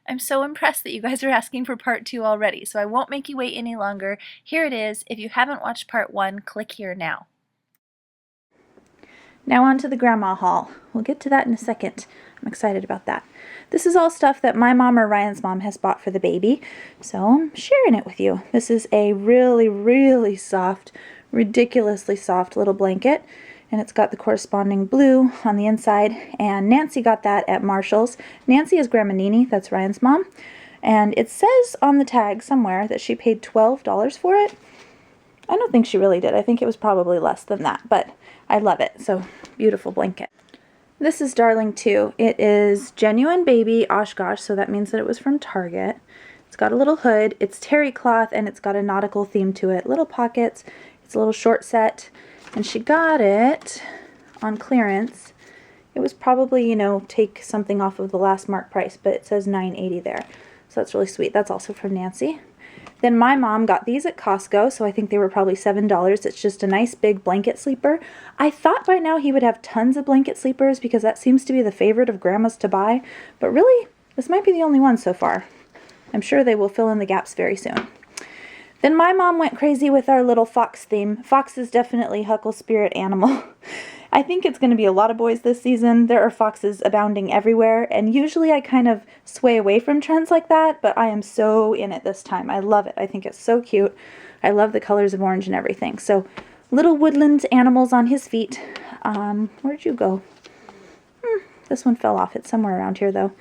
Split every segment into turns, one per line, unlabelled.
I'm so impressed that you guys are asking for part 2 already, so I won't make you wait any longer. Here it is. If you haven't watched part 1, click here now. Now on to the grandma haul. We'll get to that in a second. I'm excited about that. This is all stuff that my mom or Ryan's mom has bought for the baby, so I'm sharing it with you. This is a really, really soft, ridiculously soft little blanket, and it's got the corresponding blue on the inside, and Nancy got that at Marshall's. Nancy is Grandma Nini, that's Ryan's mom, and it says on the tag somewhere that she paid $12 for it. I don't think she really did. I think it was probably less than that, but I love it. So, beautiful blanket. This is darling too. It is genuine baby Oshkosh, so that means that it was from Target. It's got a little hood, it's terry cloth, and it's got a nautical theme to it. Little pockets, it's a little short set, and she got it on clearance. It was probably, you know, take something off of the last mark price, but it says $9.80 there. So that's really sweet. That's also from Nancy. Then my mom got these at Costco, so I think they were probably $7. It's just a nice big blanket sleeper. I thought by now he would have tons of blanket sleepers because that seems to be the favorite of grandmas to buy, but really, this might be the only one so far. I'm sure they will fill in the gaps very soon. Then my mom went crazy with our little fox theme. Fox is definitely Huckle's spirit animal. I think it's going to be a lot of boys this season. There are foxes abounding everywhere, and usually I kind of sway away from trends like that, but I am so in it this time. I love it. I think it's so cute. I love the colors of orange and everything. So, little woodland animals on his feet. Where'd you go? This one fell off. It's somewhere around here, though.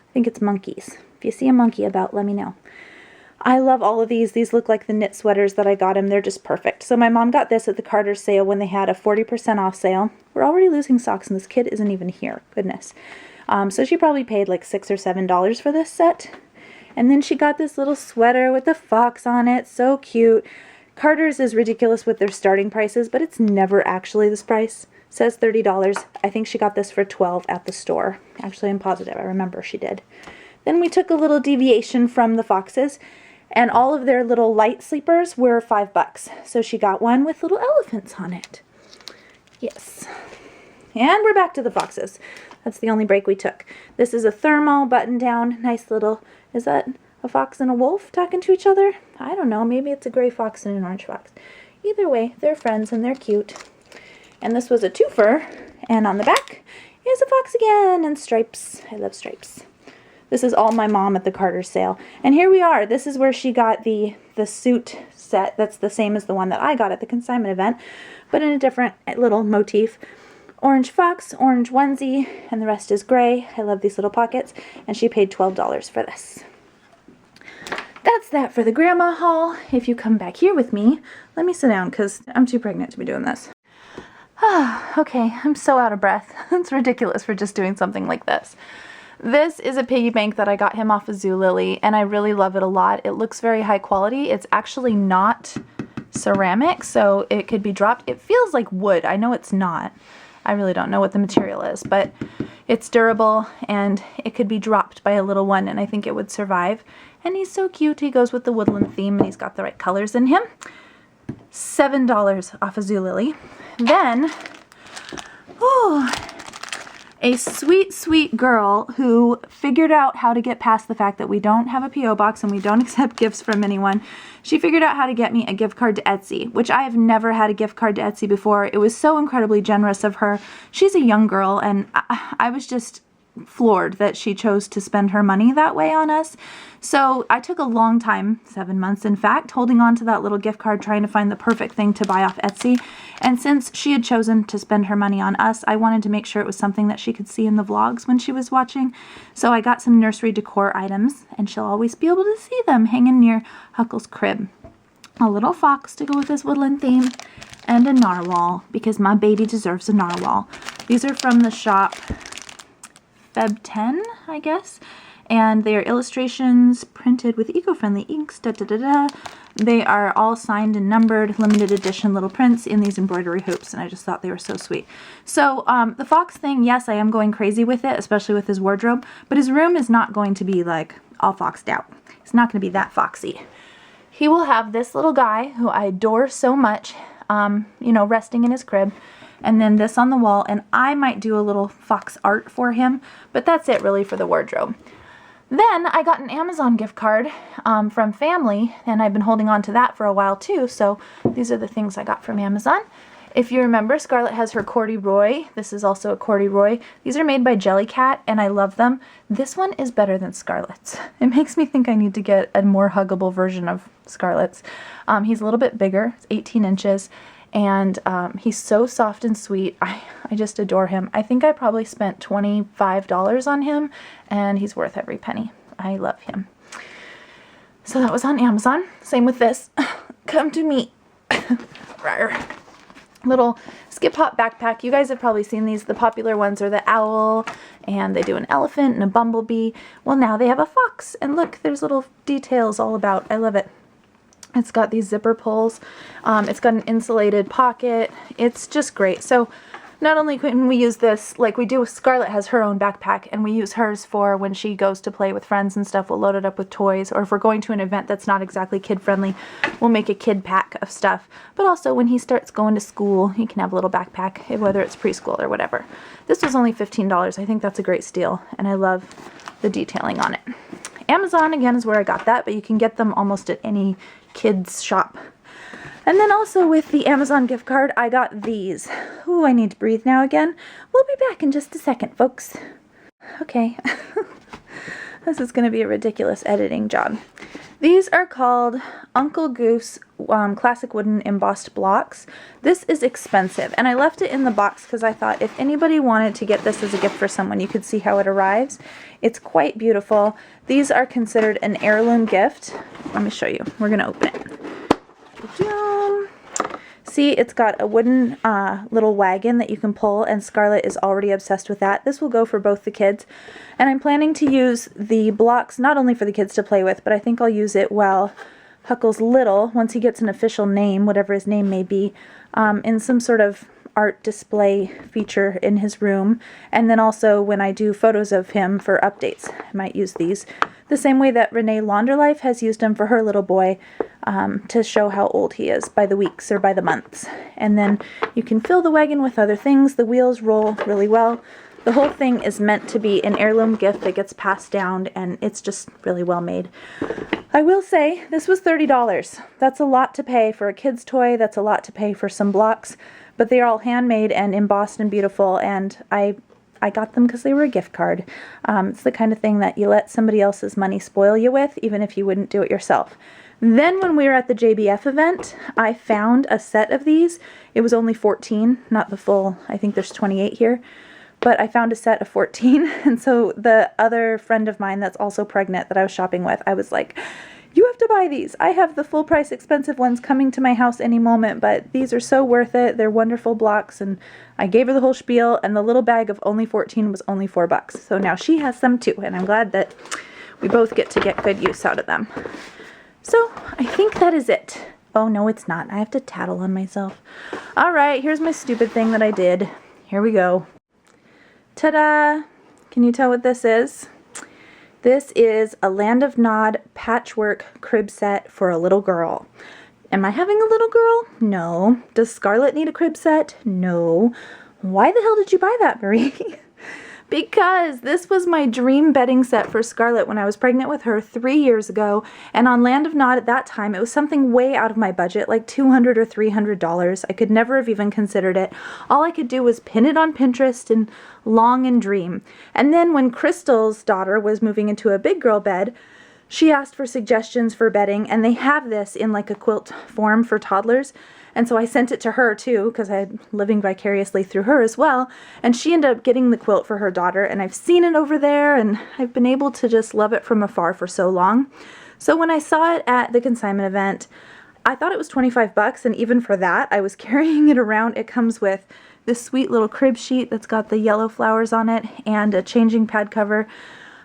I think it's monkeys. If you see a monkey about, let me know. I love all of these. These look like the knit sweaters that I got him. They're just perfect. So my mom got this at the Carter's sale when they had a 40% off sale. We're already losing socks and this kid isn't even here. Goodness. So she probably paid like $6 or $7 for this set. And then she got this little sweater with the fox on it. So cute. Carter's is ridiculous with their starting prices, but it's never actually this price. It says $30. I think she got this for $12 at the store. Actually, I'm positive. I remember she did. Then we took a little deviation from the foxes, and all of their little light sleepers were $5. So she got one with little elephants on it. Yes. And we're back to the foxes. That's the only break we took. This is a thermal button down. Nice little, is that a fox and a wolf talking to each other? I don't know. Maybe it's a gray fox and an orange fox. Either way, they're friends and they're cute. And this was a twofer. And on the back is a fox again and stripes. I love stripes. This is all my mom at the Carter sale. And here we are. This is where she got the suit set. That's the same as the one that I got at the consignment event, but in a different little motif. Orange fox, orange onesie, and the rest is gray. I love these little pockets. And she paid $12 for this. That's that for the grandma haul. If you come back here with me, let me sit down because I'm too pregnant to be doing this. Okay, I'm so out of breath. It's ridiculous for just doing something like this. This is a piggy bank that I got him off of Zulily, and I really love it a lot. It looks very high quality. It's actually not ceramic, so it could be dropped. It feels like wood. I know it's not. I really don't know what the material is, but it's durable, and it could be dropped by a little one, and I think it would survive. And he's so cute. He goes with the woodland theme, and he's got the right colors in him. $7 off of Zulily. Then, a sweet, sweet girl who figured out how to get past the fact that we don't have a P.O. box and we don't accept gifts from anyone. She figured out how to get me a gift card to Etsy, which I have never had a gift card to Etsy before. It was so incredibly generous of her. She's a young girl, and I was just floored that she chose to spend her money that way on us. So I took a long time, 7 months in fact, holding on to that little gift card, trying to find the perfect thing to buy off Etsy. And since she had chosen to spend her money on us, I wanted to make sure it was something that she could see in the vlogs when she was watching. So I got some nursery decor items, and she'll always be able to see them hanging near Huckle's crib. A little fox to go with this woodland theme, and a narwhal, because my baby deserves a narwhal. These are from the shop Feb 10, I guess, and they are illustrations printed with eco-friendly inks. They are all signed and numbered, limited edition little prints in these embroidery hoops, and I just thought they were so sweet. So the fox thing, yes, I am going crazy with it, especially with his wardrobe, but his room is not going to be like all foxed out. It's not going to be that foxy. He will have this little guy who I adore so much, you know, resting in his crib. And then this on the wall, and I might do a little fox art for him, but that's it really for the wardrobe. Then I got an Amazon gift card from family, and I've been holding on to that for a while too, so these are the things I got from Amazon. If you remember, Scarlett has her corduroy. This is also a corduroy. These are made by Jellycat, and I love them. This one is better than Scarlett's. It makes me think I need to get a more huggable version of Scarlett's. He's a little bit bigger, it's 18 inches, and he's so soft and sweet. I just adore him. I think I probably spent $25 on him, and he's worth every penny. I love him. So that was on Amazon. Same with this. Come to me. Little skip hop backpack. You guys have probably seen these. The popular ones are the owl, and they do an elephant and a bumblebee. Well, now they have a fox, and look, there's little details all about. I love it. It's got these zipper pulls. It's got an insulated pocket. It's just great. So not only can we use this like we do with Scarlett has her own backpack, and we use hers for when she goes to play with friends and stuff, we'll load it up with toys, or if we're going to an event that's not exactly kid friendly, we'll make a kid pack of stuff. But also when he starts going to school, he can have a little backpack, whether it's preschool or whatever. This was only $15. I think that's a great steal, and I love the detailing on it. Amazon, again, is where I got that, but you can get them almost at any kids shop. And then also with the Amazon gift card, I got these. Ooh, I need to breathe now again. We'll be back in just a second, folks. Okay. This is going to be a ridiculous editing job. These are called Uncle Goose classic wooden embossed blocks. This is expensive, and I left it in the box because I thought if anybody wanted to get this as a gift for someone, you could see how it arrives. It's quite beautiful. These are considered an heirloom gift. Let me show you. We're going to open it. See, it's got a wooden little wagon that you can pull, and Scarlett is already obsessed with that. This will go for both the kids, and I'm planning to use the blocks not only for the kids to play with, but I think I'll use it while Huckle's little, once he gets an official name, whatever his name may be, in some sort of art display feature in his room. And then also when I do photos of him for updates, I might use these. The same way that Renee Launderlife has used them for her little boy to show how old he is by the weeks or by the months. And then you can fill the wagon with other things. The wheels roll really well. The whole thing is meant to be an heirloom gift that gets passed down, and it's just really well made. I will say this was $30. That's a lot to pay for a kid's toy. That's a lot to pay for some blocks, but they are all handmade and embossed and beautiful, and I got them because they were a gift card. It's the kind of thing that you let somebody else's money spoil you with, even if you wouldn't do it yourself. Then when we were at the JBF event, I found a set of these. It was only 14, not the full, I think there's 28 here. But I found a set of 14, and so the other friend of mine that's also pregnant that I was shopping with, I was like, you have to buy these. I have the full price expensive ones coming to my house any moment, but these are so worth it. They're wonderful blocks, and I gave her the whole spiel, and the little bag of only 14 was only $4. So now she has some too, and I'm glad that we both get to get good use out of them. So I think that is it. Oh, no, it's not. I have to tattle on myself. All right, here's my stupid thing that I did. Here we go. Ta-da! Can you tell what this is? This is a Land of Nod patchwork crib set for a little girl. Am I having a little girl? No. Does Scarlett need a crib set? No. Why the hell did you buy that, Marie? Because this was my dream bedding set for Scarlett when I was pregnant with her 3 years ago, and on Land of Nod at that time it was something way out of my budget, like $200 or $300. I could never have even considered it. All I could do was pin it on Pinterest and long and dream. And then when Crystal's daughter was moving into a big girl bed, she asked for suggestions for bedding, and they have this in like a quilt form for toddlers. And so I sent it to her too, because I'm living vicariously through her as well. And she ended up getting the quilt for her daughter, and I've seen it over there, and I've been able to just love it from afar for so long. So when I saw it at the consignment event, I thought it was $25, and even for that, I was carrying it around. It comes with this sweet little crib sheet that's got the yellow flowers on it and a changing pad cover.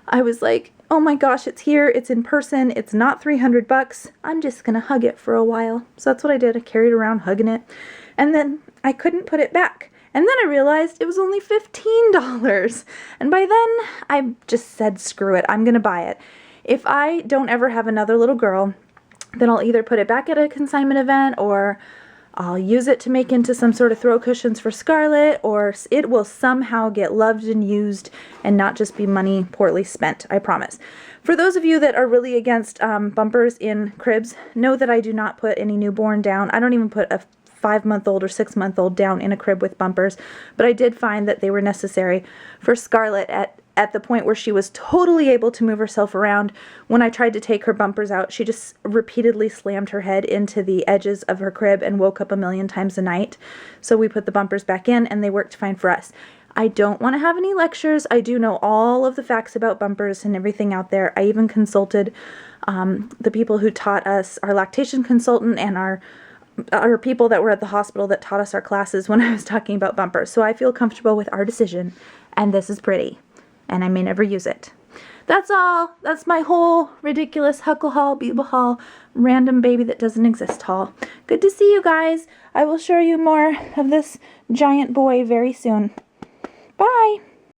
I was like, oh my gosh, it's here, it's in person, it's not $300, I'm just gonna hug it for a while. So that's what I did. I carried around hugging it, and then I couldn't put it back. And then I realized it was only $15. And by then, I just said, screw it, I'm gonna buy it. If I don't ever have another little girl, then I'll either put it back at a consignment event, or I'll use it to make into some sort of throw cushions for Scarlett, or it will somehow get loved and used and not just be money poorly spent, I promise. For those of you that are really against bumpers in cribs, know that I do not put any newborn down. I don't even put a 5-month-old or 6-month-old down in a crib with bumpers, but I did find that they were necessary for Scarlett at the point where she was totally able to move herself around. When I tried to take her bumpers out, she just repeatedly slammed her head into the edges of her crib and woke up a million times a night. So we put the bumpers back in and they worked fine for us. I don't want to have any lectures. I do know all of the facts about bumpers and everything out there. I even consulted the people who taught us, our lactation consultant and our people that were at the hospital that taught us our classes when I was talking about bumpers. So I feel comfortable with our decision, and this is pretty. And I may never use it. That's all. That's my whole ridiculous Huckle haul, Beeble haul, random baby that doesn't exist haul. Good to see you guys. I will show you more of this giant boy very soon. Bye.